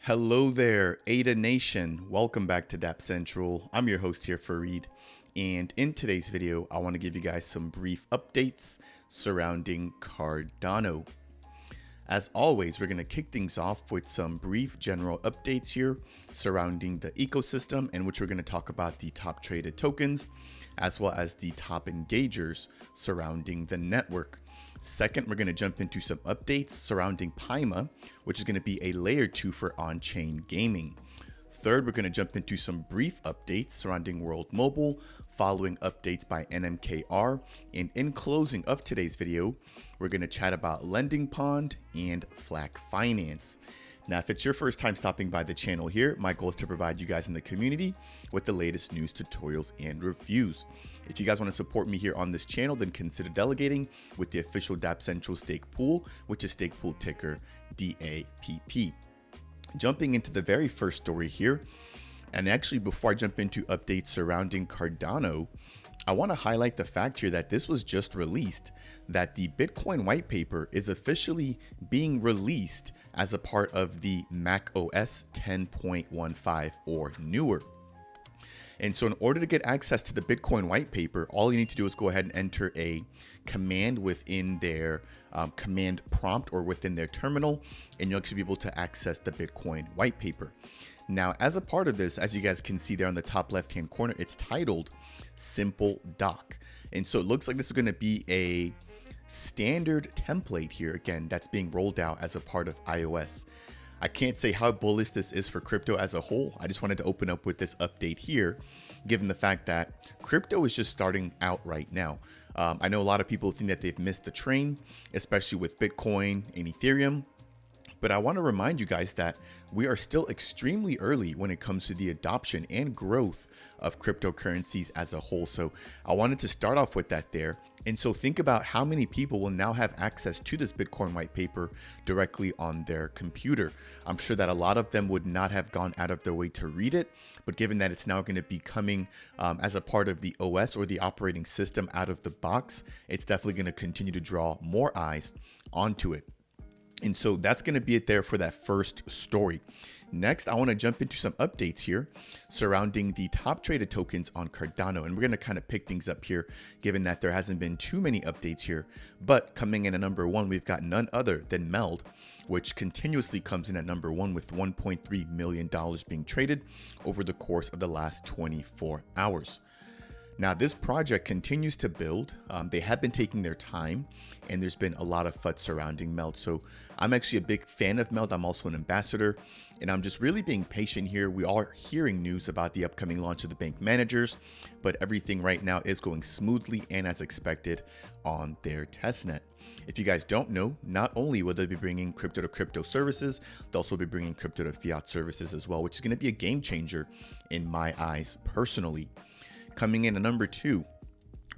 Hello there, Ada Nation. Welcome back to Dapp Central. I'm your host here, Fareed. And in today's video, I want to give you guys some brief updates surrounding Cardano. As always, we're going to kick things off with some brief general updates here surrounding the ecosystem, in which we're going to talk about the top traded tokens, as well as the top engagers surrounding the network. Second, we're going to jump into some updates surrounding Paima, which is going to be a layer 2 for on-chain gaming. Third, we're going to jump into some brief updates surrounding World Mobile, following updates by NMKR. And in closing of today's video, we're going to chat about Lending Pond and Flac Finance. Now, if it's your first time stopping by the channel here, my goal is to provide you guys in the community with the latest news, tutorials, and reviews. If you guys want to support me here on this channel, then consider delegating with the official Dapp Central stake pool, which is stake pool ticker DAPP. Jumping into the very first story here, and actually before I jump into updates surrounding Cardano, I want to highlight the fact here that this was just released, that the Bitcoin white paper is officially being released as a part of the macOS 10.15 or newer. And so in order to get access to the Bitcoin white paper, all you need to do is go ahead and enter a command within their command prompt or within their terminal, and you'll actually be able to access the Bitcoin white paper. Now, as a part of this, as you guys can see there on the top left-hand corner, it's titled Simple Doc. And so it looks like this is going to be a standard template here, again, that's being rolled out as a part of iOS. I can't say how bullish this is for crypto as a whole. I just wanted to open up with this update here, given the fact that crypto is just starting out right now. I know a lot of people think that they've missed the train, especially with Bitcoin and Ethereum. But I want to remind you guys that we are still extremely early when it comes to the adoption and growth of cryptocurrencies as a whole. So I wanted to start off with that there. And so think about how many people will now have access to this Bitcoin white paper directly on their computer. I'm sure that a lot of them would not have gone out of their way to read it, but given that it's now going to be coming as a part of the OS or the operating system out of the box, it's definitely going to continue to draw more eyes onto it. And so that's going to be it there for that first story. Next, I want to jump into some updates here surrounding the top traded tokens on Cardano. And we're going to kind of pick things up here, given that there hasn't been too many updates here. But coming in at number 1, we've got none other than MELD, which continuously comes in at number 1 with $1.3 million being traded over the course of the last 24 hours. Now, this project continues to build. They have been taking their time, and there's been a lot of FUD surrounding MELD. So I'm actually a big fan of MELD. I'm also an ambassador, and I'm just really being patient here. We are hearing news about the upcoming launch of the bank managers, but everything right now is going smoothly and as expected on their testnet. If you guys don't know, not only will they be bringing crypto to crypto services, they'll also be bringing crypto to fiat services as well, which is going to be a game changer in my eyes personally. Coming in at number 2,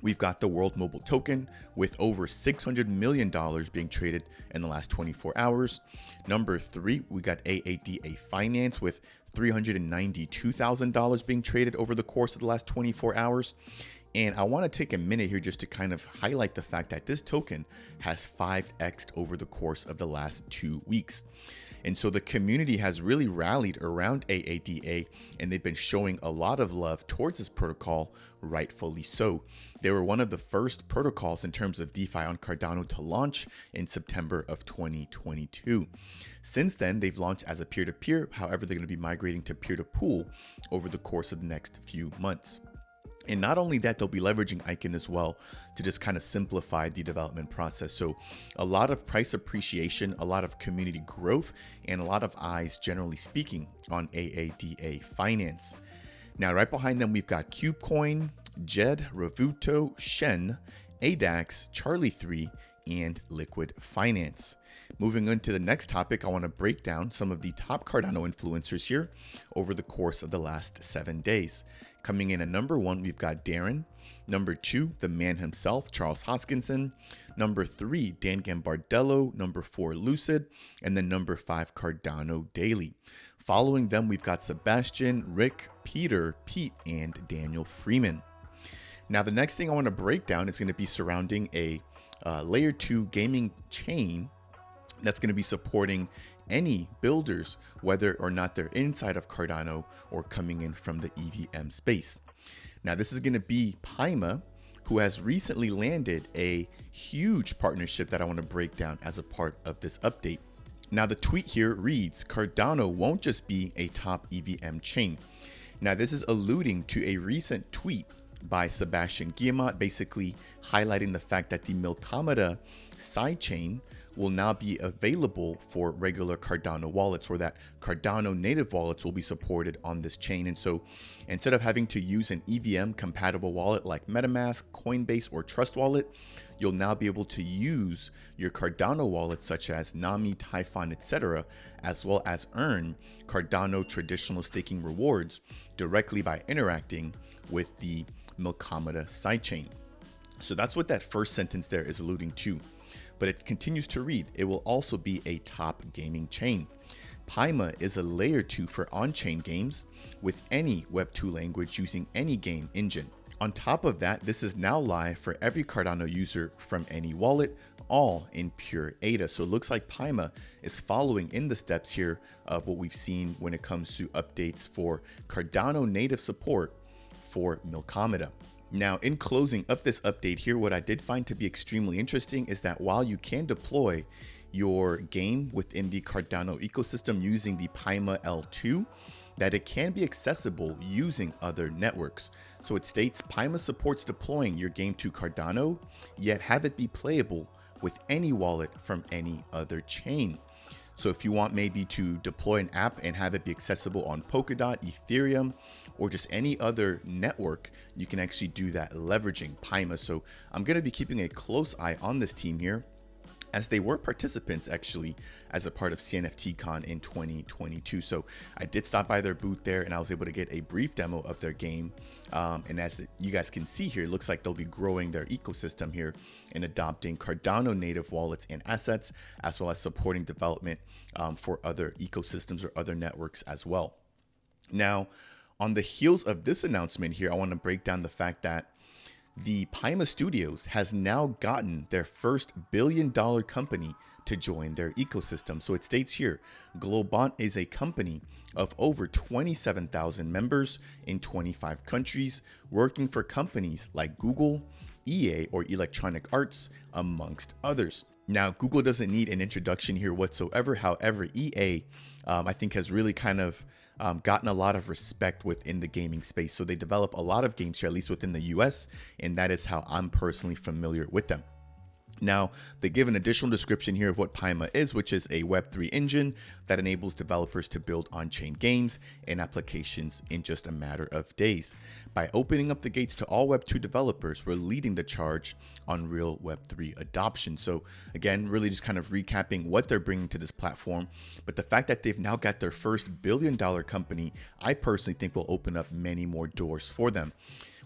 we've got the World Mobile token with over $600 million being traded in the last 24 hours. Number 3, we got ADA Finance with $392,000 being traded over the course of the last 24 hours. And I want to take a minute here just to kind of highlight the fact that this token has 5x'd over the course of the last 2 weeks. And so the community has really rallied around AADA, and they've been showing a lot of love towards this protocol, rightfully so. They were one of the first protocols in terms of DeFi on Cardano to launch in September of 2022. Since then, they've launched as a peer-to-peer. However, they're going to be migrating to peer-to-pool over the course of the next few months. And not only that, they'll be leveraging Icon as well to just kind of simplify the development process. So a lot of price appreciation, a lot of community growth, and a lot of eyes, generally speaking, on AADA Finance. Now, right behind them, we've got KubeCoin, Jed, Revuto, Shen, ADAX, Charlie3, and Liquid Finance. Moving on to the next topic, I want to break down some of the top Cardano influencers here over the course of the last 7 days. Coming in at number 1, we've got Darren. Number 2, the man himself, Charles Hoskinson. Number 3, Dan Gambardello. Number 4, Lucid. And then number 5, Cardano Daily. Following them, we've got Sebastian, Rick, Peter, Pete, and Daniel Freeman. Now, the next thing I want to break down is going to be surrounding a layer 2 gaming chain that's going to be supporting any builders, whether or not they're inside of Cardano or coming in from the EVM space. Now, this is going to be Paima, who has recently landed a huge partnership that I want to break down as a part of this update. Now, the tweet here reads, Cardano won't just be a top EVM chain. Now, this is alluding to a recent tweet by Sebastian Guillemot, basically highlighting the fact that the Milkamada sidechain will now be available for regular Cardano wallets, or that Cardano native wallets will be supported on this chain. And so instead of having to use an EVM compatible wallet like MetaMask, Coinbase, or Trust Wallet, you'll now be able to use your Cardano wallets such as Nami, Typhon, etc., as well as earn Cardano traditional staking rewards directly by interacting with the Milkamada sidechain. So that's what that first sentence there is alluding to. But it continues to read, it will also be a top gaming chain. Paima is a layer 2 for on-chain games with any Web2 language using any game engine. On top of that, this is now live for every Cardano user from any wallet, all in pure ADA. So it looks like Paima is following in the steps here of what we've seen when it comes to updates for Cardano native support for Milkamada. Now, in closing of this update here, what I did find to be extremely interesting is that while you can deploy your game within the Cardano ecosystem using the Paima L2, that it can be accessible using other networks. So it states Paima supports deploying your game to Cardano, yet have it be playable with any wallet from any other chain. So if you want maybe to deploy an app and have it be accessible on Polkadot, Ethereum, or just any other network, you can actually do that leveraging Paima. So I'm going to be keeping a close eye on this team here, as they were participants actually as a part of CNFTCon in 2022. So I did stop by their booth there and I was able to get a brief demo of their game. And as you guys can see here, it looks like they'll be growing their ecosystem here and adopting Cardano native wallets and assets, as well as supporting development for other ecosystems or other networks as well. Now, on the heels of this announcement here, I want to break down the fact that the Paima Studios has now gotten their first billion-dollar company to join their ecosystem. So it states here, Globant is a company of over 27,000 members in 25 countries, working for companies like Google, EA or Electronic Arts, amongst others. Now, Google doesn't need an introduction here whatsoever. However, EA, I think, has really kind of gotten a lot of respect within the gaming space. So they develop a lot of games here, at least within the US, and that is how I'm personally familiar with them. Now, they give an additional description here of what Paima is, which is a Web3 engine that enables developers to build on-chain games and applications in just a matter of days. By opening up the gates to all Web2 developers, we're leading the charge on real Web3 adoption. So again, really just kind of recapping what they're bringing to this platform. But the fact that they've now got their first billion-dollar company, I personally think will open up many more doors for them.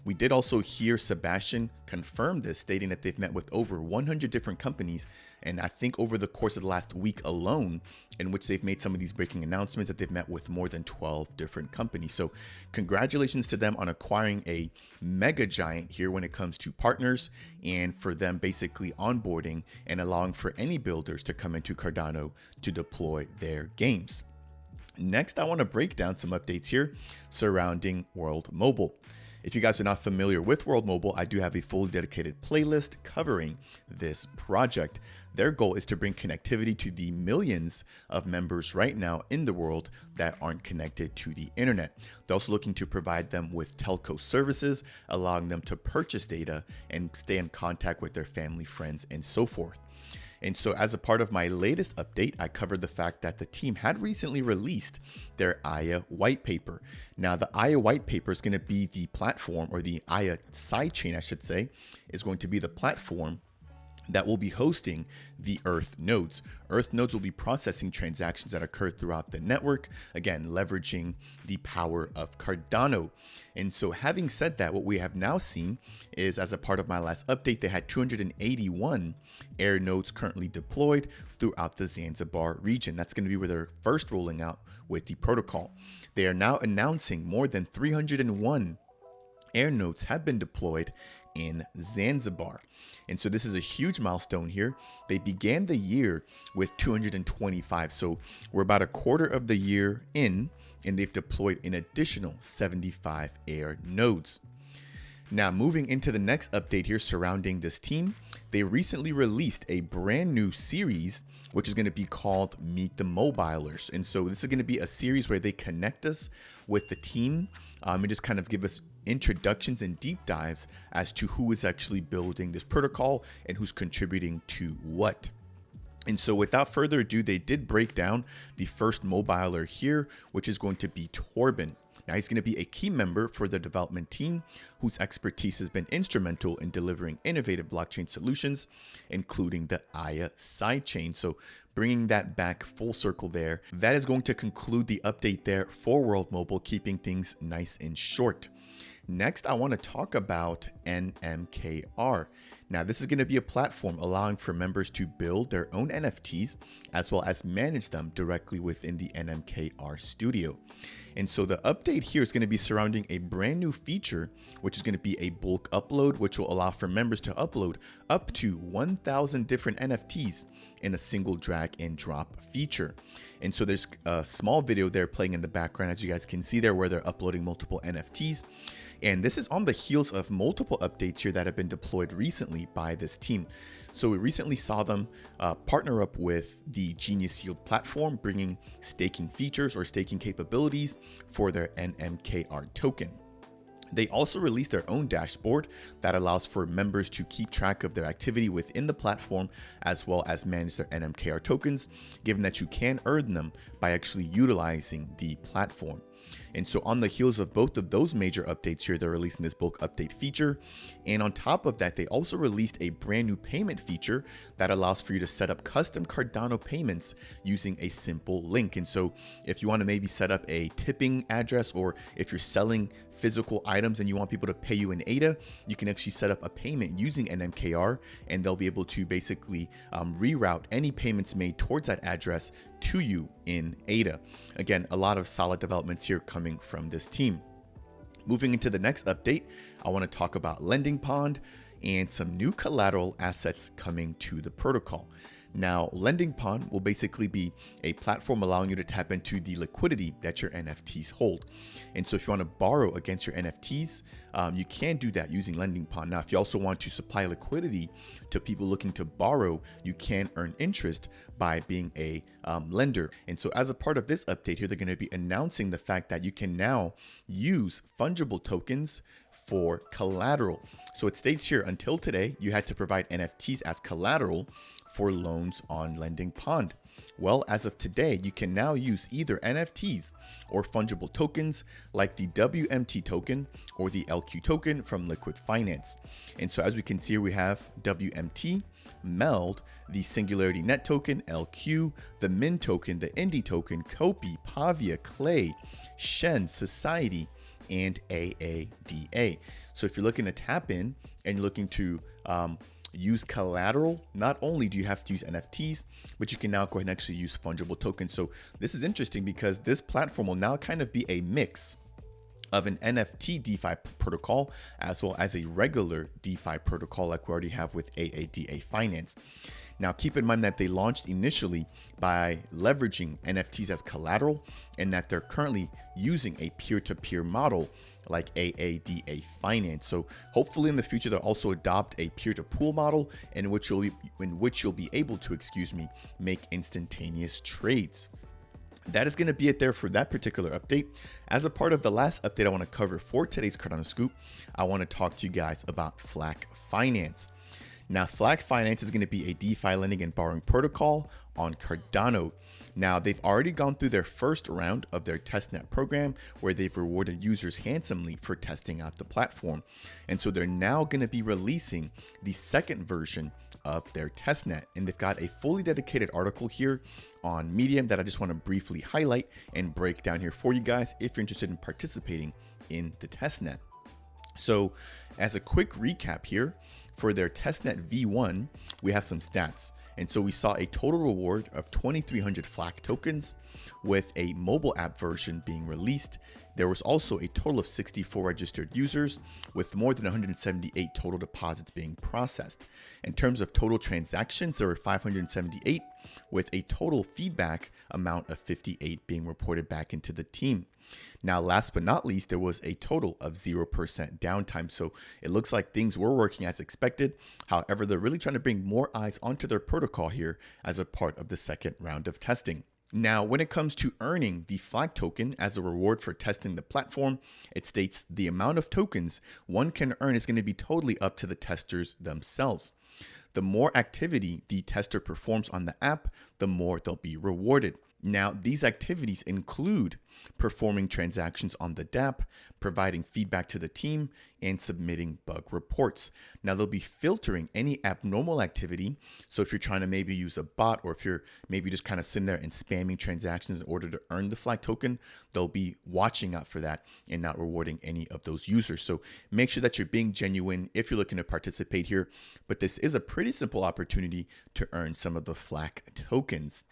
We did also hear Sebastian confirm this, stating that they've met with over 100 different companies, and I think over the course of the last week alone, in which they've made some of these breaking announcements, that they've met with more than 12 different companies. So congratulations to them on acquiring a mega giant here when it comes to partners, and for them basically onboarding and allowing for any builders to come into Cardano to deploy their games. Next, I want to break down some updates here surrounding World Mobile. If you guys are not familiar with World Mobile, I do have a fully dedicated playlist covering this project. Their goal is to bring connectivity to the millions of members right now in the world that aren't connected to the internet. They're also looking to provide them with telco services, allowing them to purchase data and stay in contact with their family, friends, and so forth. And so as a part of my latest update, I covered the fact that the team had recently released their Aya white paper. Now, the Aya white paper is going to be the platform, or the Aya sidechain, I should say, is going to be the platform that will be hosting the Earth nodes. Earth nodes will be processing transactions that occur throughout the network, again, leveraging the power of Cardano. And so having said that, what we have now seen is, as a part of my last update, they had 281 air nodes currently deployed throughout the Zanzibar region. That's going to be where they're first rolling out with the protocol. They are now announcing more than 301 air nodes have been deployed in Zanzibar. And so this is a huge milestone here. They began the year with 225. So we're about a quarter of the year in, and they've deployed an additional 75 air nodes. Now, moving into the next update here surrounding this team, they recently released a brand new series, which is going to be called Meet the Mobilers. And so this is going to be a series where they connect us with the team and just kind of give us introductions and deep dives as to who is actually building this protocol and who's contributing to what. And so without further ado, they did break down the first mobiler here, which is going to be Torben. Now, he's going to be a key member for the development team whose expertise has been instrumental in delivering innovative blockchain solutions, including the Aya sidechain. So bringing that back full circle there, that is going to conclude the update there for World Mobile, keeping things nice and short. Next, I want to talk about NMKR. Now, this is going to be a platform allowing for members to build their own NFTs as well as manage them directly within the NMKR studio. And so the update here is going to be surrounding a brand new feature, which is going to be a bulk upload, which will allow for members to upload up to 1,000 different NFTs in a single drag and drop feature. And so there's a small video there playing in the background, as you guys can see there, where they're uploading multiple NFTs. And this is on the heels of multiple updates here that have been deployed recently by this team. So we recently saw them partner up with the Genius Yield platform, bringing staking features or staking capabilities for their NMKR token. They also released their own dashboard that allows for members to keep track of their activity within the platform, as well as manage their NMKR tokens, given that you can earn them by actually utilizing the platform. And so on the heels of both of those major updates here, they're releasing this bulk update feature. And on top of that, they also released a brand new payment feature that allows for you to set up custom Cardano payments using a simple link. And so if you want to maybe set up a tipping address, or if you're selling physical items and you want people to pay you in ADA, you can actually set up a payment using NMKR, and they'll be able to basically reroute any payments made towards that address to you in ADA. Again, a lot of solid developments here coming from this team. Moving into the next update, I want to talk about Lending Pond and some new collateral assets coming to the protocol. Now, Lending Pond will basically be a platform allowing you to tap into the liquidity that your NFTs hold. And so if you want to borrow against your NFTs, you can do that using Lending Pond. Now, if you also want to supply liquidity to people looking to borrow, you can earn interest by being a lender. And so as a part of this update here, they're going to be announcing the fact that you can now use fungible tokens for collateral. So it states here, until today, you had to provide NFTs as collateral for loans on Lending Pond. Well, as of today, you can now use either NFTs or fungible tokens like the WMT token or the LQ token from Flac Finance. And so as we can see here, we have WMT, MELD, the Singularity Net token, LQ, the Min token, the Indie token, Kopi, Pavia, Clay, Shen, Society, and AADA. So if you're looking to tap in and you're looking to use collateral, not only do you have to use NFTs, but you can now go ahead and actually use fungible tokens. So this is interesting because this platform will now kind of be a mix of an NFT DeFi protocol as well as a regular DeFi protocol like we already have with AADA Finance. Now, keep in mind that they launched initially by leveraging NFTs as collateral, and that they're currently using a peer-to-peer model like AADA Finance. So hopefully in the future, they'll also adopt a peer-to-pool model in which you'll be able to, make instantaneous trades. That is going to be it there for that particular update. As a part of the last update I want to cover for today's Cardano Scoop, I want to talk to you guys about Flac Finance. Now, Flac Finance is going to be a DeFi lending and borrowing protocol on Cardano. Now, they've already gone through their first round of their testnet program where they've rewarded users handsomely for testing out the platform. And so they're now going to be releasing the second version of their testnet. And they've got a fully dedicated article here on Medium that I just want to briefly highlight and break down here for you guys if you're interested in participating in the testnet. So as a quick recap here, For their testnet V1, we have some stats. And so we saw a total reward of 2,300 Flac tokens with a mobile app version being released. There was also a total of 64 registered users with more than 178 total deposits being processed. In terms of total transactions, there were 578 with a total feedback amount of 58 being reported back into the team. Now, last but not least, there was a total of 0% downtime. So it looks like things were working as expected. However, they're really trying to bring more eyes onto their protocol here as a part of the second round of testing. Now, when it comes to earning the Flac token as a reward for testing the platform, it states the amount of tokens one can earn is going to be totally up to the testers themselves. The more activity the tester performs on the app, the more they'll be rewarded. Now, these activities include performing transactions on the Dapp, providing feedback to the team, and submitting bug reports. Now, they'll be filtering any abnormal activity. So if you're trying to maybe use a bot, or if you're maybe just kind of sitting there and spamming transactions in order to earn the Flac token, they'll be watching out for that and not rewarding any of those users. So make sure that you're being genuine if you're looking to participate here. But this is a pretty simple opportunity to earn some of the Flac tokens.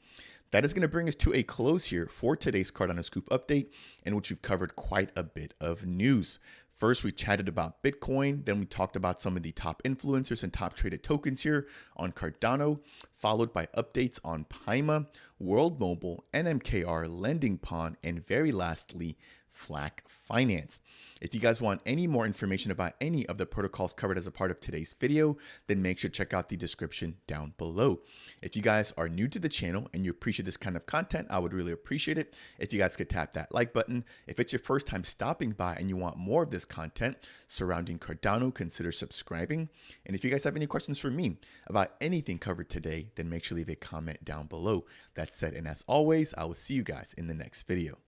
That is going to bring us to a close here for today's Cardano Scoop update, in which we've covered quite a bit of news. First, we chatted about Bitcoin. Then we talked about some of the top influencers and top traded tokens here on Cardano, followed by updates on Paima, World Mobile, NMKR, Lending Pong, and very lastly, Flac Finance. If you guys want any more information about any of the protocols covered as a part of today's video, then make sure to check out the description down below. If you guys are new to the channel and you appreciate this kind of content, I would really appreciate it if you guys could tap that like button. If it's your first time stopping by and you want more of this content surrounding Cardano, consider subscribing. And if you guys have any questions for me about anything covered today, then make sure to leave a comment down below. That said, and as always, I will see you guys in the next video.